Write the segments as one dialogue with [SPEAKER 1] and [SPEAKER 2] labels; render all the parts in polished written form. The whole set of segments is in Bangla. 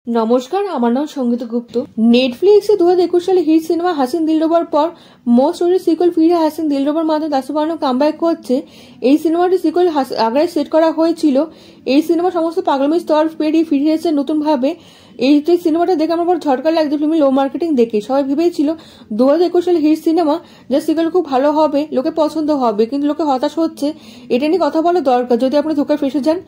[SPEAKER 1] নমস্কার, আমার নাম সঙ্গীতা গুপ্ত। নেটফ্লিক্সে 2021 সালে হিট সিনেমা হাসিন দিলরুবার পর মোস্ট ওয়াটেড সিকুয়েল ফিরে হাসিন দিলরুবার মাধ্যমে দাসুবানো কামব্যাক করছে। এই সিনেমাটি সিকুয়েল আগে সেট করা হয়েছিল। এই সিনেমা সমস্ত পাগলামি স্তর পেরিয়ে ফিরে এসেছে নতুনভাবে। এই সিনেমাটা দেখে আমার বড় ঝটকা লাগছে। ফিল্মে লো মার্কেটিং দেখে সবাই ভেবেছিল 2021 সালে হিট সিনেমা যা সিকুয়েল খুব ভালো হবে, লোকে পছন্দ হবে, কিন্তু লোকে হতাশ হচ্ছে। এটা নিয়ে কথা বলা দরকার। যদি আপনি ধোকায় ফেসে যান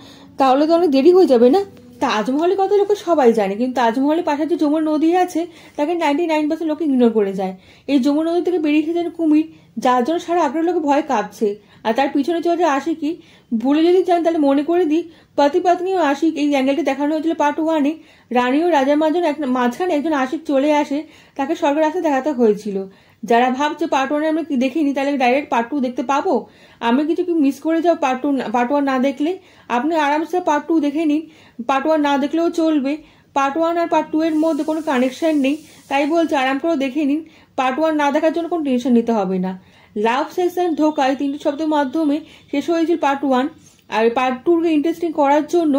[SPEAKER 1] তাহলে তো অনেক দেরি হয়ে যাবে না। তাজমহলের কথা লোকে সবাই জানে, কিন্তু তাজমহলের পাশে যে যমুনা নদী আছে তাকে 99% লোকে ইগনোর করে যায়। এই যমুনা নদী থেকে বেরিয়ে এসেছেন কুমির, যার জন্য সারা আগ্রহ লোকে ভয় কাঁপছে। আর তার পিছনে চলে আশিকি। ভুলে যদি যান তাহলে মনে করে দিই, পতি পত্নী ও আশিক এই অ্যাঙ্গেলটি দেখানো হয়েছিল পার্ট 1-এ। রানী ও রাজার মাঝখানে একজন আশিক চলে আসে, তাকে স্বর্গের রাস্তা দেখাতে হয়েছিল। যারা ভাবছে পার্ট 1-এ আমরা কি দেখিনি, তাহলে ডাইরেক্ট পার্ট 2 দেখতে পাবো। আমি কিছু কি মিস করে যাও পার্ট 1 না দেখলে? আপনি আরামসে পার্ট 2 দেখে নিন, পার্ট 1 না দেখলেও চলবে। পার্ট 1 আর পার্ট 2 এর মধ্যে কোনো কানেকশন নেই, তাই বলছে আরাম করে দেখে নিন। পার্ট 1 না দেখার জন্য কোনো টেনশন নিতে হবে না। লাভ, সেক্স অ্যান্ড ধোকা এই তিনটি শব্দের মাধ্যমে শেষ হয়েছিল পার্ট 1। আর পার্ট 2-কে ইন্টারেস্টিং করার জন্য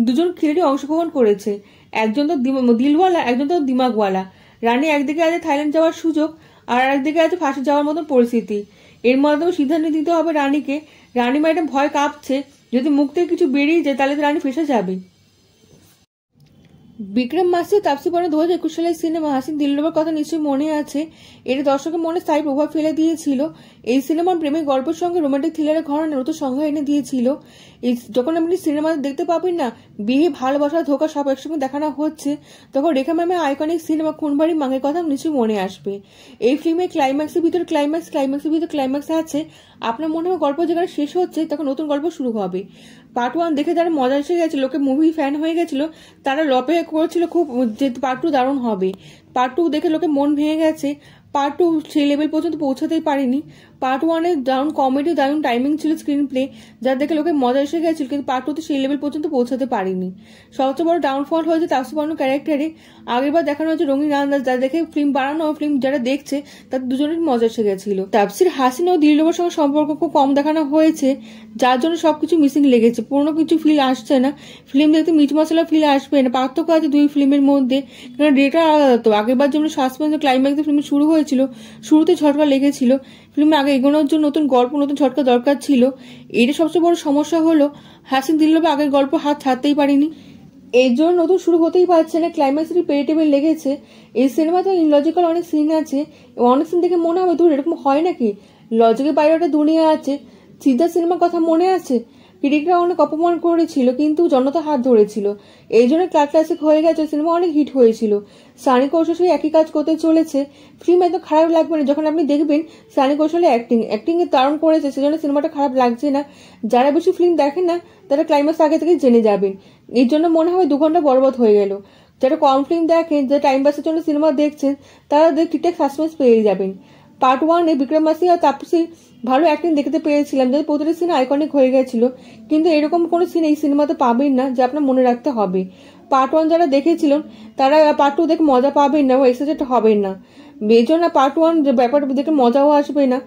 [SPEAKER 1] দুজন খেলোয়াড়ই অংশগ্রহণ করেছে। একজন তো দিলওয়ালা, একজন তো দিমাগওয়ালা। রানী একদিকে আছে থাইল্যান্ড যাওয়ার সুযোগ, আর একদিকে আছে ফাঁসি যাওয়ার মতন পরিস্থিতি। এর মাধ্যমে সিদ্ধান্ত নিতে হবে রানীকে। রানী ম্যাডাম ভয় কাঁপছে, যদি মুখ থেকে কিছু বেরিয়ে যায় তাহলে রানী ফেসে যাবে। বিক্রম মাসি তাপসী পন্নু 2021 সালের সিনেমা হাসিন দিলরুবার কথা নিশ্চয়ই মনে আছে। এর দর্শকের মনে স্থায়ী প্রভাব ফেলে দিয়েছিল। এই সিনেমার প্রেমিক গল্পের সঙ্গে রোমান্টিক থ্রিলারের ঘরানা নতুন সংজ্ঞা এনে দিয়েছিল। যখন আপনি সিনেমা দেখতে পাবেন না, বিয়ে, ভালোবাসা, ধোকা সব একসঙ্গে দেখানো হচ্ছে, তখন রেখা ম্যামের আইকনিক সিনেমা খুনবাড়ি মাঙের কথা নিশ্চয়ই মনে আসবে। এই ফিল্মের ক্লাইম্যাক্সের ভিতর ক্লাইম্যাক্স আছে। আপনার মনে হয় গল্প যেখানে শেষ হচ্ছে তখন নতুন গল্প শুরু হবে। পার্ট 1 দেখে যারা মজা এসে গেছে, লোকে মুভি ফ্যান হয়ে গেছিল, তারা অপেক্ষা করেছিল খুব যে পার্ট 2 দারুণ হবে। পার্ট 2 দেখে লোকে মন ভেঙে গেছে। পার্ট 2 সেই লেভেল পর্যন্ত পৌঁছাতেই পারেনি। পার্ট 1-এ দারুণ কমেডি, দারুণ টাইমিং ছিল, স্ক্রিন প্লে যা দেখে লোকে মজা এসে গেছিল, কিন্তু পার্ট 2-তে সেই লেভেল পর্যন্ত পৌঁছাতে পারেনি। সবচেয়ে বড় ডাউনফল হয়েছে তাপসী পন্নুর ক্যারেক্টারে। আগেরবার দেখানো হয়েছে রঙিন আন্দাজ, যা দেখে ফিল্ম বানানো ফিল্ম যারা দেখছে তাদের দুজনের মজা এসে গেছিল। তাপসীর হাসিন ও দিলরুবার সঙ্গে সম্পর্ক খুব কম দেখানো হয়েছে, যার জন্য সবকিছু মিসিং লেগেছে। পুরোনো কিছু ফিল আসছে না। ফিল্ম দেখতে মিট মশলা ফিল আসবে না। পার্থক্য আছে দুই ফিল্মের মধ্যে, কারণ ডেটা আলাদা। তো আগেরবার যেমন সাসপেন্স ক্লাইম্যাক্স ফিল্ম শুরু হয়েছিল, শুরুতে ঝটকা লেগেছিল। ফিল্মে আগে এগোনোর জন্য নতুন গল্প, নতুন ঝটকা দরকার ছিল। এটা সবচেয়ে বড় সমস্যা হলো হাসিন দিলরুবার আগের গল্প হাত ছাড়তেই পারেনি। এর জন্য নতুন শুরু হতেই পারছে না। ক্লাইম্যাক্স রিপিটেবল লেগেছে। এই সিনেমাতে ইনলজিক্যাল অনেক সিন আছে। অনেক সিন দেখে মনে হবে দূর এরকম হয় নাকি, লজিকের বাইরে একটা দুনিয়া আছে। সিদ্ধার্থ সিনেমার কথা মনে আছে? ক্রিটিকরা অনেক অপমান করেছিল, কিন্তু জনতা হাত ধরেছিল। এই জন্য ক্লাসিক হয়ে গেছে। সিনেমা অনেক হিট হয়েছিল। সানি কৌশল একই কাজ করতে চলেছে। ফিল্ম এত খারাপ লাগবে না যখন আপনি দেখবেন সানি কৌশলের অ্যাক্টিং এ দারুণ করেছে, সেজন্য সিনেমাটা খারাপ লাগছে না। যারা বেশি ফিল্ম দেখেন না তারা ক্লাইম্যাক্স আগে থেকে জেনে যাবেন। এর জন্য মনে হয় 2 ঘন্টা বরবাদ হয়ে গেল। যারা কম ফিল্ম দেখেন, যারা টাইম পাসের জন্য সিনেমা দেখছেন, তারা ঠিকঠাক সাসপেন্স পেয়ে যাবেন। পার্ট 1-এ বিক্রম মাসি আর তাপসী ভালো অ্যাক্টিং দেখতে পেয়েছিলাম, যাদের প্রতিটি সিন আইকনিক হয়ে গেছিল, কিন্তু এরকম কোনো সিন এই সিনেমাতে পাবেন না যা আপনার মনে রাখতে হবে। পার্ট 1 যারা দেখেছিলেন তারা পার্ট 2 দেখে মজা পাবেন না, এক্সাইটেড হবেন না। এই জন্য পার্ট 1 ব্যাপারটা দেখে মজাও আসবে না।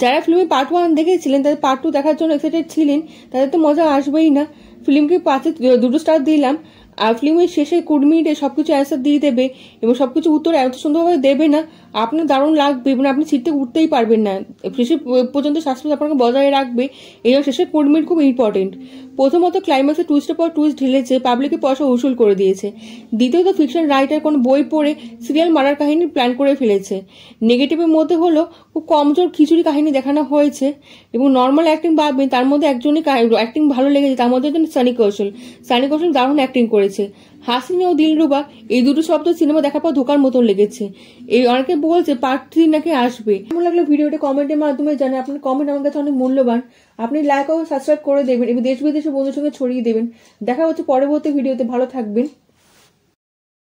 [SPEAKER 1] যারা ফিল্মে পার্ট 1 দেখেছিলেন তাদের পার্ট 2 দেখার জন্য এক্সাইটেড ছিলেন, তাদের তো মজা আসবেই না। ফিল্মকে 5-এ 2 স্টার দিলাম। আর ফিল্মের শেষে 20 মিনিটে সবকিছু অ্যান্সার দিয়ে দেবে এবং সবকিছু উত্তর এত সুন্দরভাবে দেবে না, আপনার দারুণ লাগবে এবং আপনি সিট থেকে উঠতেই পারবেন না। শেষে পর্যন্ত সাসপেন্স আপনাকে বজায় রাখবে। এই শেষে 20 মিনিট খুব ইম্পর্টেন্ট। প্রথমত ক্লাইম্যাক্সে টুইস্টের পর টুইস্ট ঢেলেছে, পাবলিকের পয়সা উসুল করে দিয়েছে। দ্বিতীয়ত ফিকশন রাইটার কোনো বই পড়ে সিরিয়াল মারার কাহিনী প্ল্যান করে ফেলেছে। নেগেটিভের মধ্যে হলো খুব কমজোর খিচুড়ি কাহিনী দেখানো হয়েছে এবং নর্মাল অ্যাক্টিং পাবেন, তার মধ্যে একজনই অ্যাক্টিং ভালো লেগেছে, তার মধ্যে একজন সানি কৌশল দারুণ অ্যাক্টিং করেছে। হাসিন ও দিলরুবা এই দুটো শব্দ সিনেমা দেখার পর ধোকার মতন লেগেছে। এই অনেকে বলছে পার্ট 3 নাকি আসবে। কেমন লাগলো ভিডিওটা কমেন্টের মাধ্যমে জানান। আপনার কমেন্ট আমার কাছে অনেক মূল্যবান। আপনি লাইক ও সাবস্ক্রাইব করে দেবেন এবং দেশ বিদেশে বন্ধুর সঙ্গে ছড়িয়ে দেবেন। দেখা হচ্ছে পরবর্তী ভিডিওতে। ভালো থাকবেন।